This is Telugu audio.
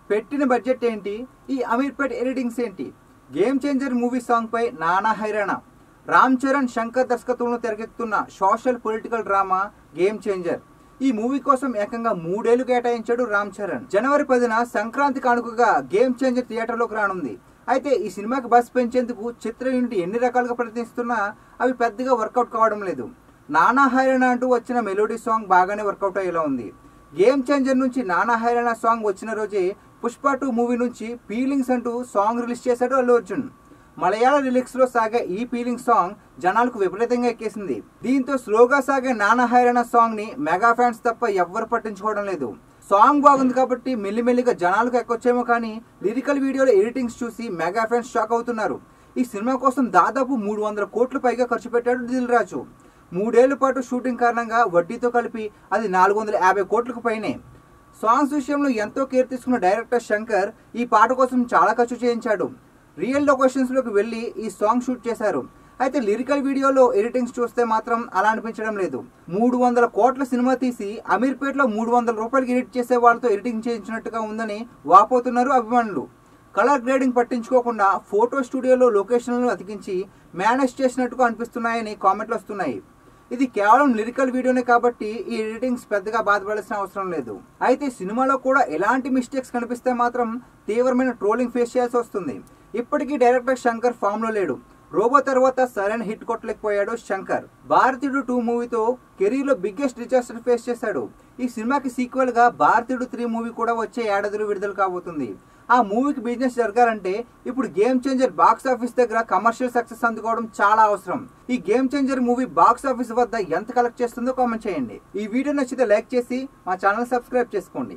పెట్టిన బడ్జెట్ ఏంటి, ఈ అమీర్పేట్ ఎడిటింగ్స్ ఏంటి? గేమ్ చేంజర్ మూవీ సాంగ్ పై నానా హైరాణ. రామ్ చరణ్ శంకర్ దర్శకత్వంలో తెరకెక్కుతున్న social political drama game changer. ఈ మూవీ కోసం ఏకంగా 3 ఏళ్లు కేటాయించాడు రామ్ చరణ్. జనవరి 10న సంక్రాంతి కానుకగా గేమ్ చేంజర్ థియేటర్లోకి రానుంది. అయితే ఈ సినిమాకి బస్ పెంచేందుకు చిత్ర యూనిట్ ఎన్ని రకాలుగా ప్రయత్నిస్తున్నా అవి పెద్దగా వర్కౌట్ కావడం లేదు. నానా హైరాణ అంటూ వచ్చిన మెలోడీ సాంగ్ బాగానే వర్కౌట్ అయ్యేలా ఉంది. గేమ్ చేంజర్ నుంచి నానా హైరాణ సాంగ్ వచ్చిన రోజే పుష్ప 2 మూవీ నుంచి ఫీలింగ్స్ అంటూ సాంగ్ రిలీజ్ చేశాడు అల్లు అర్జున్. మలయాళ లిరిక్స్ లో సాగే ఈ ఫీలింగ్ సాంగ్ జనాలకు విపరీతంగా ఎక్కేసింది. దీంతో స్లోగా సాగే నానా హైరాణ సాంగ్ ని మెగా ఫ్యాన్స్ తప్ప ఎవ్వరు పట్టించుకోవడం లేదు. సాంగ్ బాగుంది కాబట్టి మెల్లిమెల్లిగా జనాలకు ఎక్కొచ్చేమో కానీ లిరికల్ వీడియోలో ఎడిటింగ్స్ చూసి మెగా ఫ్యాన్స్ షాక్ అవుతున్నారు. ఈ సినిమా కోసం దాదాపు 300 కోట్ల పైగా ఖర్చు పెట్టాడు దిల్ రాజు. 3 ఏళ్ల పాటు షూటింగ్ కారణంగా వడ్డీతో కలిపి అది 450 కోట్లకు పైనే. సాంగ్స్ విషయంలో ఎంతో కేర్ తీసుకున్న డైరెక్టర్ శంకర్ ఈ పాట కోసం చాలా ఖర్చు చేయించాడు. రియల్ లొకేషన్స్ లోకి వెళ్లి ఈ సాంగ్ షూట్ చేశారు. అయితే లిరికల్ వీడియోలో ఎడిటింగ్స్ చూస్తే మాత్రం అలా అనిపించడం లేదు. 300 కోట్ల సినిమా తీసి అమీర్పేట్ లో 300 రూపాయలకి ఎడిట్ చేసే వాళ్ళతో ఎడిటింగ్ చేయించినట్టుగా ఉందని వాపోతున్నారు అభిమానులు. కలర్ గ్రేడింగ్ పట్టించుకోకుండా ఫోటో స్టూడియోలో లొకేషన్లను అతికించి మేనేజ్ చేసినట్టుగా అనిపిస్తున్నాయని కామెంట్లు వస్తున్నాయి. ఇది కేవలం లిరికల్ వీడియోనే కాబట్టి ఈ ఎడిటింగ్స్ పెద్దగా బాధపడాల్సిన అవసరం లేదు. అయితే సినిమాలో కూడా ఎలాంటి మిస్టేక్స్ కనిపిస్తే మాత్రం తీవ్రమైన ట్రోలింగ్ ఫేస్ చేయాల్సి వస్తుంది. ఇప్పటికీ డైరెక్టర్ శంకర్ ఫామ్ లో లేడు. రోబో తర్వాత సరైన హిట్ కొట్టలేకపోయాడు శంకర్. భారతీయుడు 2 మూవీతో కెరీర్ లో బిగ్గెస్ట్ డిజాస్టర్ ఫేస్ చేశాడు. ఈ సినిమాకి సీక్వెల్ గా భారతీయుడు 3 మూవీ కూడా వచ్చే ఏడాదిలో విడుదల కాబోతుంది. ఆ మూవీకి బిజినెస్ జరగాలంటే ఇప్పుడు గేమ్ చేంజర్ బాక్స్ ఆఫీస్ దగ్గర కమర్షియల్ సక్సెస్ అందుకోవడం చాలా అవసరం. ఈ game changer movie box office వద్ద ఎంత కలెక్ట్ చేస్తుందో కామెంట్ చేయండి. ఈ వీడియో నచ్చితే లైక్ చేసి మా ఛానల్ సబ్స్క్రైబ్ చేసుకోండి.